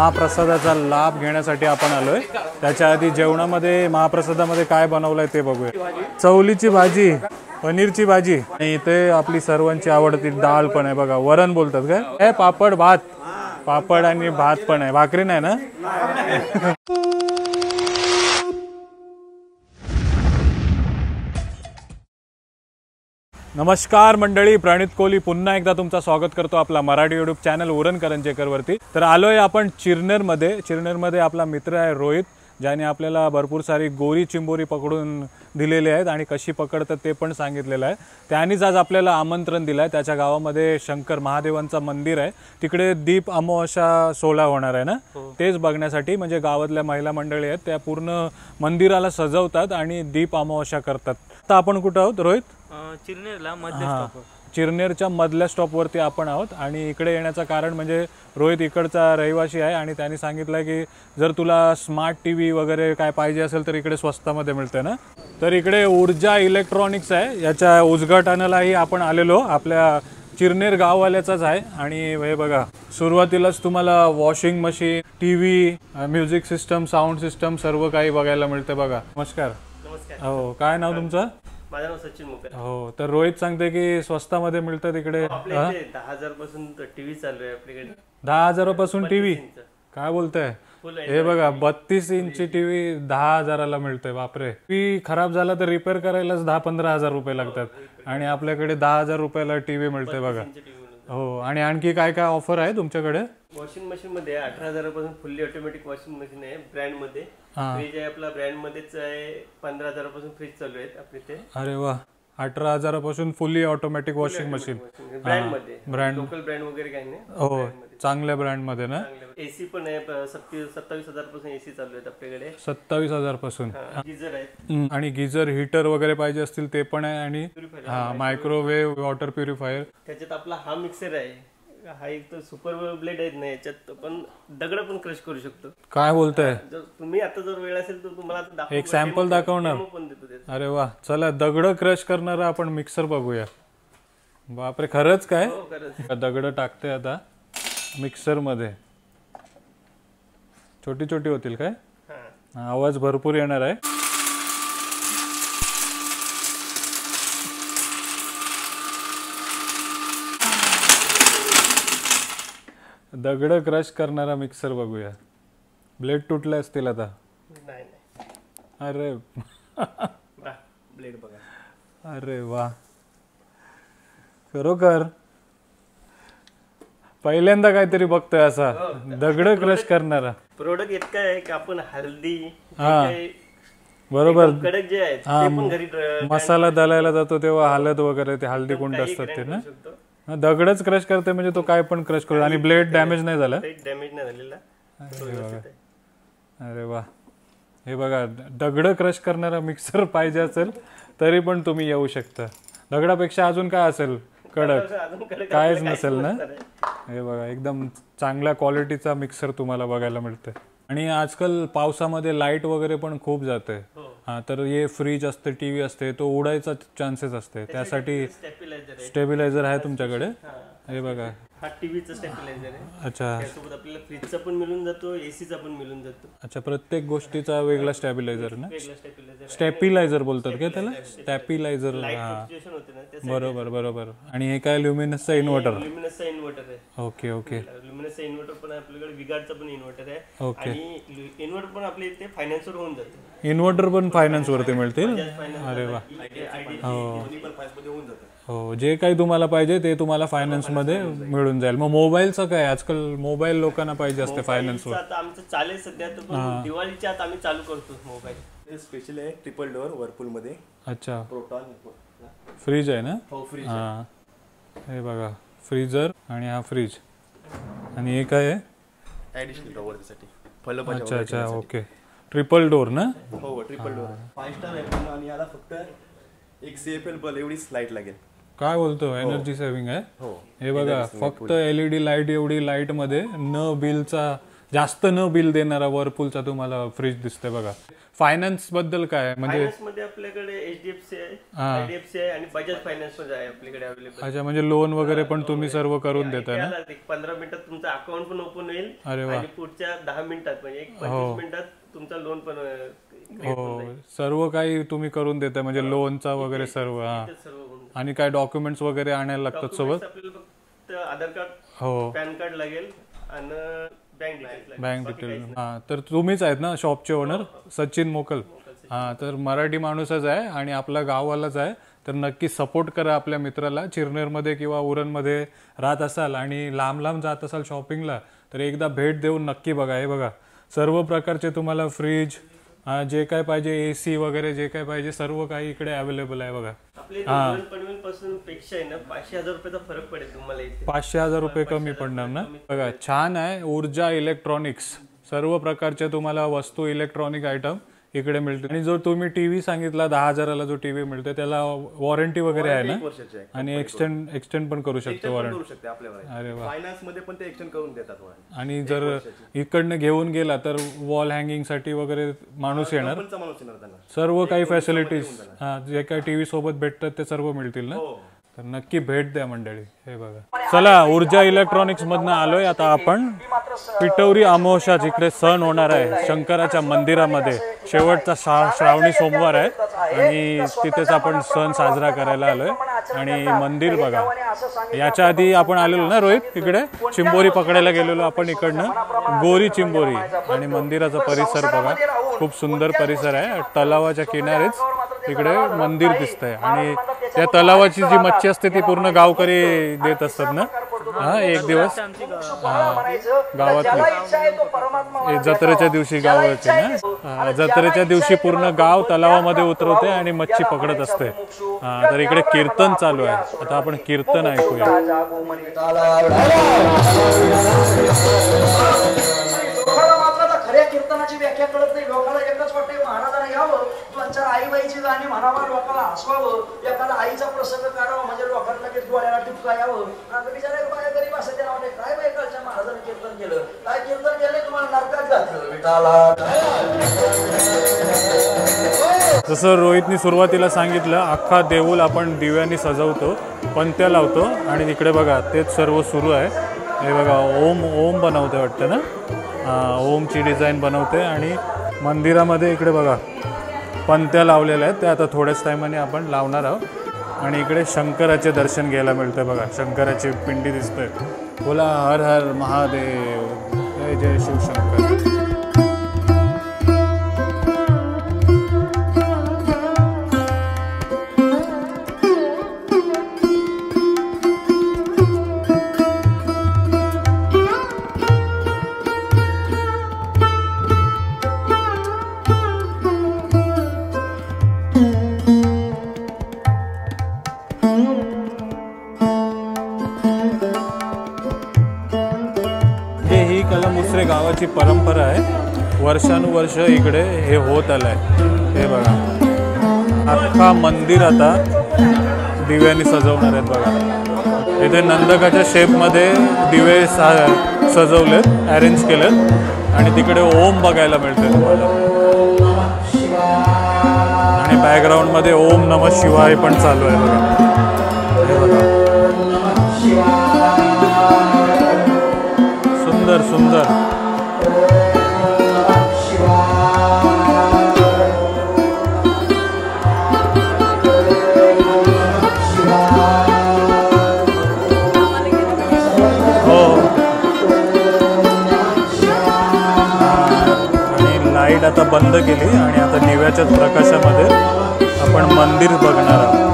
महाप्रसादाचा लाभ घेण्यासाठी आपण आलोय। त्याच्या आधी जेवणामध्ये महाप्रसादामध्ये काय बनवलंय ते बघूया। चवलीची भाजी, पनीरची भाजी आणि इथे आपली सर्वांची आवडती डाळ पण आहे बघा। वरण बोलतात काय? हे पापड भात, पापड आणि भात पण आहे, भाकरी नाही ना? नमस्कार मंडळी, प्रणित कोहली पुन्हा एकदा तुमचं स्वागत करतो आपला मराठी यूट्यूब चॅनल उरण करंजेकर वरती। तर आलोय आपण चिरनेरमध्ये आपला मित्र आहे रोहित, ज्याने आपल्याला भरपूर सारी गोरी चिंबोरी पकडून दिलेले आहेत आणि कशी पकडतात ते पण सांगितलेलं आहे। त्यांनीच आज आपल्याला आमंत्रण दिलं आहे। त्याच्या गावामध्ये शंकर महादेवांचं मंदिर आहे, तिकडे दीप अमावस्या सोहळा होणार आहे ना, तेच बघण्यासाठी म्हणजे गावातल्या महिला मंडळी आहेत त्या पूर्ण मंदिराला सजवतात आणि दीप अमावस्या करतात। तर आपण कुठं आहोत रोहित? चिरनेरला मधल्या स्टॉपवर, चिरनेरच्या मधल्या स्टॉपवरती आपण आहोत आणि इकडे येण्याचं कारण म्हणजे रोहित इकडचा रहिवासी आहे आणि त्यांनी सांगितलं की जर तुला स्मार्ट टीव्ही वगैरे काय पाहिजे असेल तर इकडे स्वस्तामध्ये मिळते ना। तर इकडे ऊर्जा इलेक्ट्रॉनिक्स आहे, याच्या उद्घाटनालाही आपण आलेलो, आपल्या चिरनेर गाववाल्याचाच आहे। आणि हे बघा, सुरुवातीलाच तुम्हाला washing machine, TV, music system, sound system सर्व काही बघायला मिळते बघा। नमस्कार। नमस्कार। हो, काय नाव तुमचं? माझं नाव सचिन मुकर। हो, तर रोहित सांगते की स्वस्तामध्ये मिळतं तिकडे। 10,000 पासून टीव्ही चालू आहे आपल्याकडे। 10,000 पासून टीव्ही? काय बोलताय? हे बघा, 32 इंची टीव्ही 10,000ला मिळतोय। बापरे, टीव्ही खराब झाला तर रिपेअर करायलाच 10-15 हजार रुपये लागतात आणि आपल्याकडे 10,000 रुपयाला टीव्ही मिळते बघा। हो, आणि आणखी काय काय ऑफर आहे तुमच्याकडे? वॉशिंग मशीन मध्ये 18,000 पासून फुल्ली ऑटोमॅटिक वॉशिंग मशीन आहे ब्रँड मध्ये। फ्रीज आहे आपला ब्रँड मध्येच आहे, 15,000 पासून फ्रीज चालू आहेत आपल्या इथे। अरे वा, 18,000 पासून fully automatic washing machine brand मध्ये, ब्रँड लोकल ब्रँड वगैरे काही नाही। हो, चांगल्या ब्रँड मध्ये ना। एसी पण आहे, 27,000 पासून एसी चालू आहेत आपल्याकडे। 27,000 पासून गीझर आहे आणि गीझर हीटर वगैरे पाहिजे असतील ते पण आहे आणि मायक्रोवेव्ह वॉटर प्युरिफायर। त्याच्यात आपला हा मिक्सर आहे, हा एक तर सुपर ब्लेड आहे ना, याच्यात पण दगड पण क्रश करू शकतो। काय बोलताय? जर तुम्ही आता जर वेळ असेल तर तुम्हाला एक सॅम्पल दाखवणार? अरे वा, चला दगड क्रश करणारा आपण मिक्सर बघूया। बापरे, खरंच काय? दगड टाकते आता मिक्सर मध्ये, छोटी छोटी होतील काय? आवाज भरपूर येणार आहे। दगड क्रश करणारा मिक्सर बघूया। ब्लेड तुटले असतील आता? नाही। अरे ब्लेड बघा। अरे वा, खरोखर पहिल्यांदा काहीतरी बघतोय असा दगड क्रश करणारा प्रोडक्ट। इतका आहे की आपण हल्दी, बरोबर, कडक जे आहे ते पण घरी मसाला दलायला जातो तेव्हा हळद वगैरे ते हळदी कुंड असतात ते ना, दगडच क्रश करते म्हणजे तो काय पण क्रश करतो आणि ब्लेड डॅमेज नाही झाला? डॅमेज नाही झालेला। अरे वा, हे बघा, दगड क्रश करणारा मिक्सर पाहिजे असेल तरी पण तुम्ही येऊ शकता। दगडापेक्षा अजून काय असेल? कडक कायच नसेल ना। हे बघा, एकदम चांगल्या क्वालिटीचा मिक्सर तुम्हाला बघायला मिळते। आणि आजकाल पावसामध्ये लाईट वगैरे पण खूप जाते, तर हे फ्रीज असते, टीव्ही असते, तो उडायचा चान्सेस असते, त्यासाठी स्टेबिलायझर आहे तुमच्याकडे? हे बघा, हा टीव्हीचा स्टेबिलायझर आहे। अच्छा, त्यासोबत आपल्याला फ्रीजचा पण मिळून जातो, एसीचा पण मिळून जातो। अच्छा, प्रत्येक गोष्टीचा वेगळा स्टेबिलायझर ना? स्टेबिलायझर बोलतात का त्याला? स्टेबिलायझर, बरोबर बरोबर। आणि हे काय, ल्युमिनसचा इन्व्हर्टर? ल्युमिनसचा इन्व्हर्टर आहे। ओके ओके, ल्युमिनसचा इन्व्हर्टर पण आपल्याकडे, विगार्डचा पण इन्व्हर्टर आहे। ओके, आणि इन्व्हर्टर पण आपल्या इथे फायनान्सवर होऊन जातं। इन्व्हर्टर पण फायनान्स वरती मिळतील? अरे वा, हो, जे काही तुम्हाला पाहिजे ते तुम्हाला फायनान्स मध्ये मिळून जाईल। मग मोबाईलचं काय? आजकाल मोबाईल लोकांना पाहिजे असते फायनान्सवर। आता आमचं चालेल सध्या, तर दिवाळीच्या आत आम्ही चालू करतो मोबाईल। स्पेशल आहे, ट्रिपल डोअर व्हर्लपूल मध्ये। अच्छा, प्रोटॉन फ्रीज आहे ना? हो, फ्रीज। हा, हे बघा, फ्रीजर आणि हा फ्रीज, आणि हे काय आहे? ऍडिशनल डोअर साठी। अच्छा अच्छा, ओके, ट्रिपल डोअर ना? हो, ट्रिपल डोअर, 5 स्टार आहे आणि याला फक्त एक CFL बल्ब एवढीच लाईट लागेल। काय बोलतो, एनर्जी सेव्हिंग आहे? हो, हे बघा, फक्त LED लाईट एवढी लाईट मध्ये न बिलचा जास्त न बिल देणारा व्हर्लपूलचा तुम्हाला फ्रीज दिसतोय बघा. फायनान्स बद्दल काय म्हणजे फायनान्स मध्ये आपल्याकडे HDFC आहे, IDFC आहे आणि बजाज फायनान्स मध्ये आहे आपल्याकडे अवेलेबल. अच्छा, म्हणजे लोन वगैरे पण तुम्ही सर्व करून देताय ना? 15 मिनिटात तुमचं अकाउंट पण ओपन होईल अरे वा. आणि पुढच्या 10 मिनिटात म्हणजे 25 मिनिटात तुमचा लोन पण हो, सर्व काही तुम्ही करून देताय म्हणजे लोनचा वगैरे सर्व. हा, सर्व होऊन आणि काय डॉक्युमेंट्स वगैरे आणायला लागतात सोबत? आपल्याला फक्त आधार कार्ड, हो, पॅन कार्ड लागेल आणि बँक डिटेल्स. Bank detail. हा, तर तुम्हीच आहेत ना शॉपचे ओनर सचिन मोकल? हा, तर मराठी माणूसच आहे आणि आपला गाववालाच आहे. तर नक्की सपोर्ट करा आपल्या मित्राला. चिरनेरमध्ये किंवा उरणमध्ये राहत असाल आणि लांब लांब जात असाल शॉपिंगला तर एकदा भेट देऊन नक्की बघा. हे बघा, सर्व प्रकारचे तुम्हाला फ्रीज, जे काय पाहिजे, AC वगैरे जे काय पाहिजे सर्व काही इकडे अवेलेबल आहे बघा. पासून पेक्षा आहे ना 500,000 रुपयाचा फरक पडेल तुम्हाला इथे. 500,000 रुपये कमी पडणार ना? बघा, छान आहे. ऊर्जा इलेक्ट्रॉनिक्स, सर्व प्रकारचे तुम्हाला वस्तू, इलेक्ट्रॉनिक आयटम इकडे मिळते. आणि जो तुम्ही टीव्ही सांगितला 10,000ला जो टीव्ही मिळतो त्याला वॉरंटी वगैरे आहे ना? आणि एक्सटेंड पण करू शकतो वॉरंटी. अरे वा. फायनान्स मध्ये पण ते एक्सटेंड करून देतात. आणि जर इकडनं घेऊन गेला तर वॉल हँगिंग साठी वगैरे माणूस येणार, सर्व काही फॅसिलिटीज. हा, जे काही टीव्ही सोबत भेटतात ते सर्व मिळतील ना? तर नक्की भेट द्या मंडळी. हे बघा, चला ऊर्जा इलेक्ट्रॉनिक्स मधनं आलोय आता आपण पिठवरी अमावस्या, जिकडे सण होणार आहे शंकराच्या मंदिरामध्ये. शेवटचा श्रावणी सोमवार आहे आणि तिथेच आपण सण साजरा करायला आलोय. आणि मंदिर बघा, याच्या आधी आपण आलेलो ना रोहित, इकडे चिंबोरी पकडायला गेलेलो आपण इकडनं, गोरी चिंबोरी. आणि मंदिराचा परिसर बघा, खूप सुंदर परिसर आहे. तलावाच्या किनारेच इकडे मंदिर दिसतंय आणि त्या तलावाची जी मच्छी असते ती पूर्ण गावकरी देत असतात ना? हा, एक दिवस गावातली जत्रेच्या दिवशी गावाचे ना, जत्रेच्या दिवशी पूर्ण गाव तलावामध्ये उतरवते आणि मच्छी पकडत असते. हा, तर इकडे कीर्तन चालू आहे. आता आपण कीर्तन ऐकूया. खऱ्या कीर्तनाची व्याख्या कळत नाही लोकांना. एकच वाटते महाराजांना यावं, दोन-चार आईबाईची गाणी म्हणावं, लोकांना हसवावं, एखादा आईचा प्रसंग काढावा म्हणजे लोकांना लगेच डोळ्याला टिपका यावं. आता बिचारा बाया गरीब असं त्याला वाटते काय बाई कालच्या महाराजांनी कीर्तन केलं, काय कीर्तन केलं तुम्हाला नरकात घातलं विठाला. जसं रोहितनी सुरुवातीला सांगितलं, अख्खा देऊळ आपण दिव्यांनी सजवतो, पणत्या लावतो आणि इकडे बघा तेच सर्व सुरू आहे. हे बघा, ओम बनवते वाटतं ना? ओमची डिझाईन बनवते आणि मंदिरामध्ये इकडे बघा पणत्या लावलेल्या आहेत. ते आता थोड्याच टायमाने आपण लावणार आहोत. आणि इकडे शंकराचे दर्शन घ्यायला मिळतं बघा, शंकराची पिंडी दिसते. बोला हर हर महादेव, जय जय शिवशंकर. गावाची परंपरा आहे, वर्षानुवर्ष इकडे हे होत आलंय. हे बघा, अख्खा मंदिर आता दिव्यांनी सजवणार आहेत बघा. इथे नंदकाच्या शेपमध्ये दिवे सजवलेत, अरेंज केलेत आणि तिकडे ओम बघायला मिळते तुम्हाला. आणि बॅकग्राऊंडमध्ये ओम नमः शिवाय पण चालू आहे बघा. हे बघा, सुंदर सुंदर. लाईट आता बंद केली आणि आता दिव्याच्याच प्रकाशामध्ये आपण मंदिर बघणार आहोत.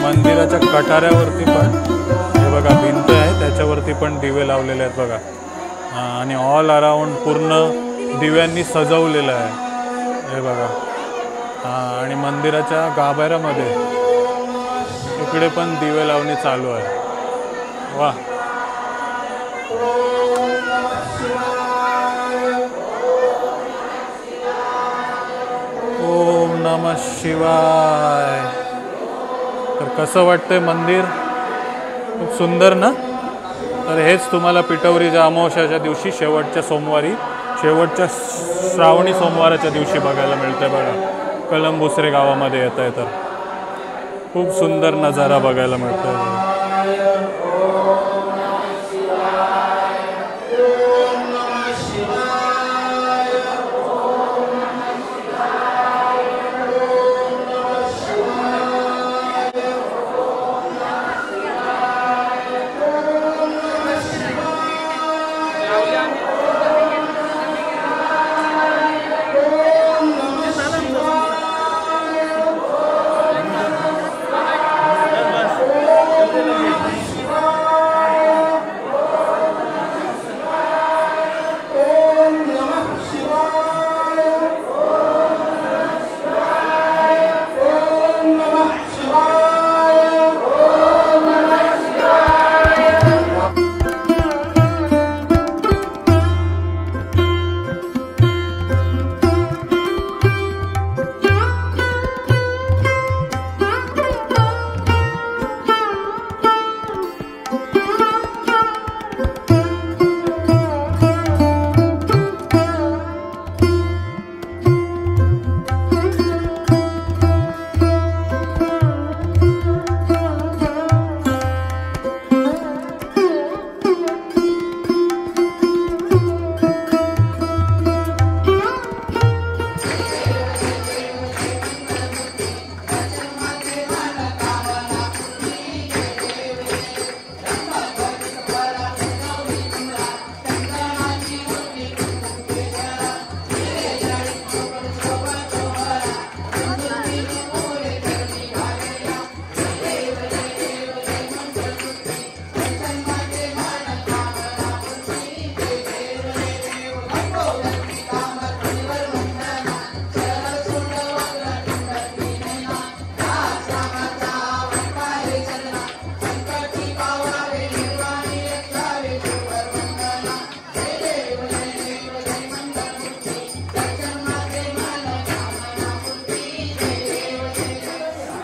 मंदिराच्या कटाऱ्यावरती पण हे बघा भिंत आहे, त्याच्यावरती पण दिवे लावलेले आहेत बघा. आणि ऑल अराउंड पूर्ण दिव्यांनी सजवलेलं आहे हे बघा. आणि मंदिराच्या गाभाऱ्यामध्ये इकडे पण दिवे लावणी चालू आहे. वा, ओम नमः शिवाय. तर कसं वाटतंय मंदिर? खूप सुंदर ना. तर हेच तुम्हाला पिठवरीच्या अमावस्याच्या दिवशी शेवटच्या सोमवारी, शेवटच्या श्रावणी सोमवाराच्या दिवशी बघायला मिळतंय बघा. कलंबुसरे गावामध्ये येत आहे तर खूप सुंदर नजारा बघायला मिळतोय.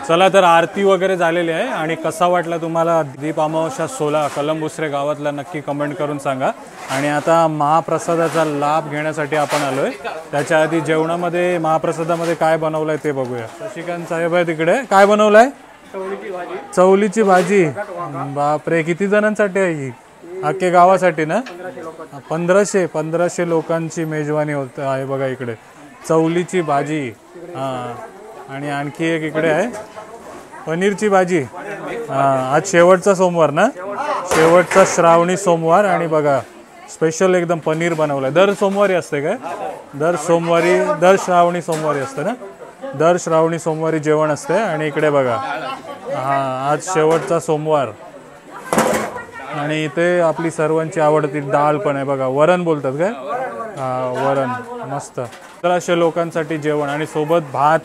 चला तर आरती वगैरे झालेली आहे आणि कसा वाटला तुम्हाला दीप अमावस्या सोहळा कलंबुसरे गावातला नक्की कमेंट करून सांगा. आणि आता महाप्रसादाचा लाभ घेण्यासाठी आपण आलोय. त्याच्या आधी जेवणामध्ये महाप्रसादामध्ये काय बनवलंय ते बघूया. शशिकांत साहेब आहे तिकडे. काय बनवलंय? चवलीची भाजी. बापरे, किती जणांसाठी आहे ही? अख्खे गावासाठी ना? 1500 लोकांची मेजवानी होत आहे बघा इकडे. चवलीची भाजी. हां, आणि आणखी एक इकडे आहे पनीरची भाजी. हां, आज शेवटचा सोमवार ना, शेवटचा श्रावणी सोमवार. आणि बघा स्पेशल एकदम पनीर बनवलंय. दर सोमवारी असते काय? दर श्रावणी सोमवारी असते ना. दर श्रावणी सोमवारी जेवण असते. आणि इकडे बघा, हां, आज शेवटचा सोमवार. आणि इथे आपली सर्वांची आवडती डाळ पण आहे बघा. वरण बोलतात काय? हां, वरण मस्त. 1500 लोकांसाठी जेवण आणि सोबत भात.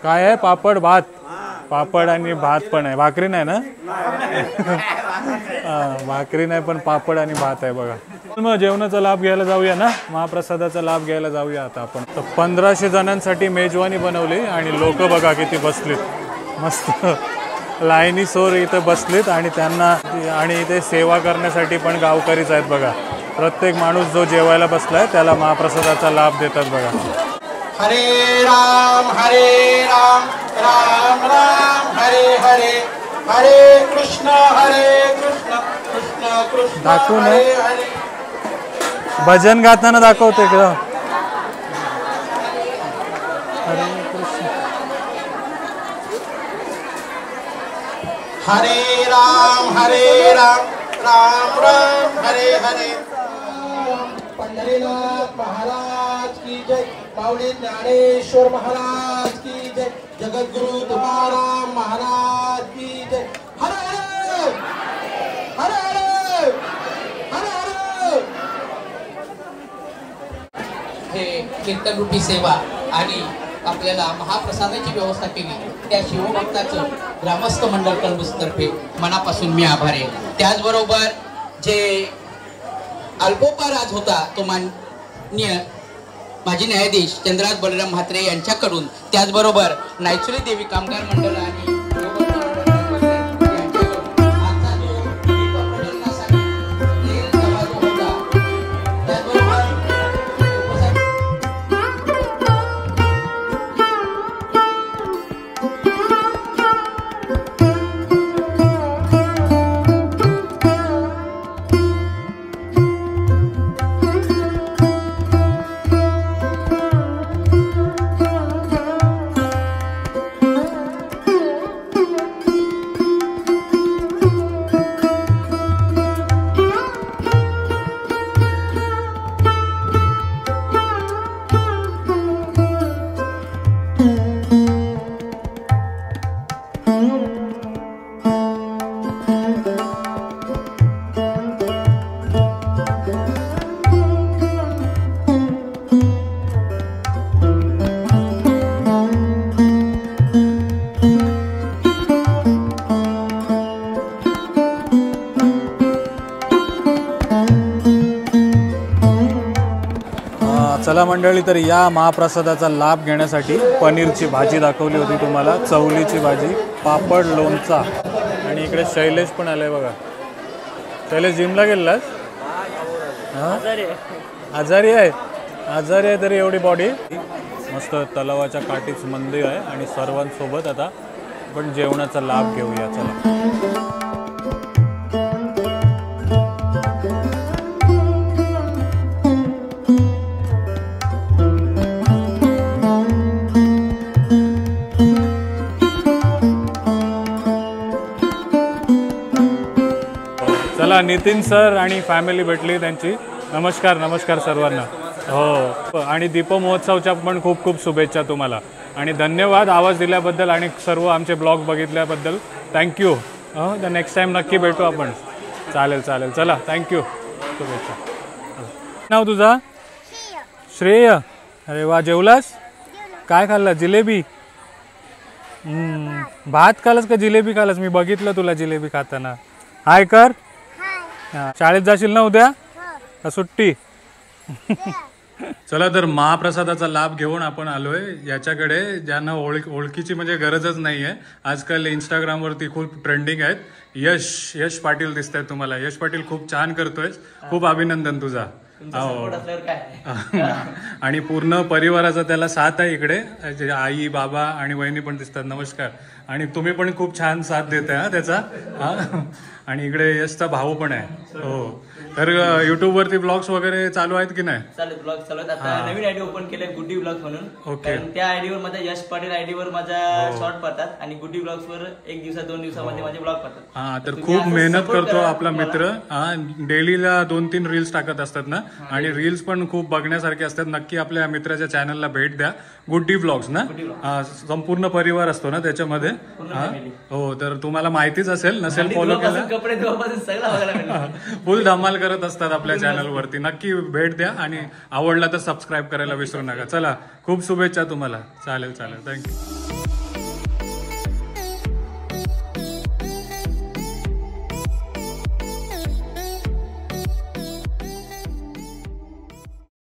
काय आहे? पापड भात. पापड आणि भात पण आहे. भाकरी नाही ना? भाकरी नाही पण पापड आणि भात आहे बघा. मग जेवणाचा लाभ घ्यायला जाऊया ना, महाप्रसादाचा लाभ घ्यायला जाऊया आता आपण. तर 1500 जणांसाठी मेजवानी बनवली आणि लोक बघा किती बसलीत. मस्त लाईनी सोर इथं बसलीत आणि त्यांना आणि इथे सेवा करण्यासाठी पण गावकरीच आहेत बघा. प्रत्येक माणूस जो जेवायला बसलाय त्याला महाप्रसादाचा लाभ देतात बघा. हरे राम राम राम हरे हरे, हरे कृष्ण कृष्ण कृष्ण दाखवू ना, हरे हरे. भजन गाताना दाखवते का? हरे कृष्ण. हरे राम राम राम हरे हरे. पंढरीनाथ महाराज की जय. माऊली ज्ञानेश्वर महाराज की जय. जगद्गुरु तुकाराम महाराज की जय. हरे हरे हरे हरे हरे हरे. हे कीर्तन रूपी सेवा आणि आपल्याला महाप्रसादाची व्यवस्था केली त्या शिवभक्ताचं ग्रामस्थ मंडळ कलबुसतर्फे मनापासून मी आभारी आहे. त्याचबरोबर जे अल्पोपहार आज होता तो माननीय माजी न्यायाधीश चंद्रराज बलराम म्हात्रे यांच्याकडून, त्याचबरोबर नायचुली देवी कामगार मंडळ आणि चला मंडळी, तर या महाप्रसादाचा लाभ घेण्यासाठी पनीरची भाजी दाखवली होती तुम्हाला, चवलीची भाजी, पापड, लोणचा आणि इकडे शैलेश पण आलाय बघा. शैलेश जिमला गेलास? आजारी आहे तरी एवढी बॉडी. मस्त तलावाच्या काठीच मंदिर आहे आणि सर्वांसोबत आता आपण जेवणाचा लाभ घेऊया. चला. चला, नितीन सर आणि फॅमिली भेटली त्यांची. नमस्कार सर्वांना. हो, आणि दीप महोत्सवच्या पण खूप खूप शुभेच्छा तुम्हाला आणि धन्यवाद आवाज दिल्याबद्दल आणि सर्व आमचे ब्लॉग बघितल्याबद्दल. थँक्यू. द नेक्स्ट टाईम नक्की भेटू आपण. चालेल. चला, थँक्यू. शुभेच्छा. नाव तुझा? श्रेय. अरे वा, जेवलास? काय खाल्लं? जिलेबी. भात खाल्लास का जिलेबी खाल्लास? मी बघितलं तुला जिलेबी खाताना. हाय कर. शाळेत जाशील ना उद्या का सुट्टी? चला, तर महाप्रसादाचा लाभ घेऊन आपण आलोय याच्याकडे ज्यांना ओळखीची म्हणजे गरजच नाहीये. आजकाल इंस्टाग्रामवरती खूप ट्रेंडिंग आहेत. यश पाटील दिसत आहेत तुम्हाला. यश पाटील खूप छान करतोय. खूप अभिनंदन तुझा. आणि पूर्ण परिवाराचा त्याला साथ आहे इकडे. आई, बाबा आणि वहिनी पण दिसतात. नमस्कार. आणि तुम्ही पण खूप छान साथ देताय त्याचा. आणि इकडे यशचा भाऊ पण आहे. हो, तर युट्यूब वरती ब्लॉग्स वगैरे चालू आहेत की नाही? ब्लॉग चालू आहेत. आता नवीन आयडी ओपन केलंय, गुड्डी ब्लॉग्स म्हणून. ओके. त्या आयडीवर माझ्या यश पाटील आयडीवर माझा शॉर्ट पडतात आणि गुड्डी ब्लॉग्स वर 1 दिवसात 2 दिवसामध्ये माझे ब्लॉग पडतात. हा, तर खूप मेहनत करतो आपला मित्र. डेलीला 2-3 रील्स टाकत असतात ना, आणि रील्स पण खूप बघण्यासारखे असतात. नक्की आपल्या मित्राच्या चॅनलला भेट द्या. गुड्डी ब्लॉग्स ना, संपूर्ण परिवार असतो ना त्याच्यामध्ये. हो, तर तुम्हाला माहितीच असेल, नसेल फॉलो केलं. कपडे धुवापासून सगळं बघायला फुल धमाल करत असतात आपल्या चॅनलवरती. नक्की भेट द्या आणि आवडला तर सबस्क्राईब करायला विसरू नका. चला, खूप शुभेच्छा तुम्हाला. चालेल. थँक्यू.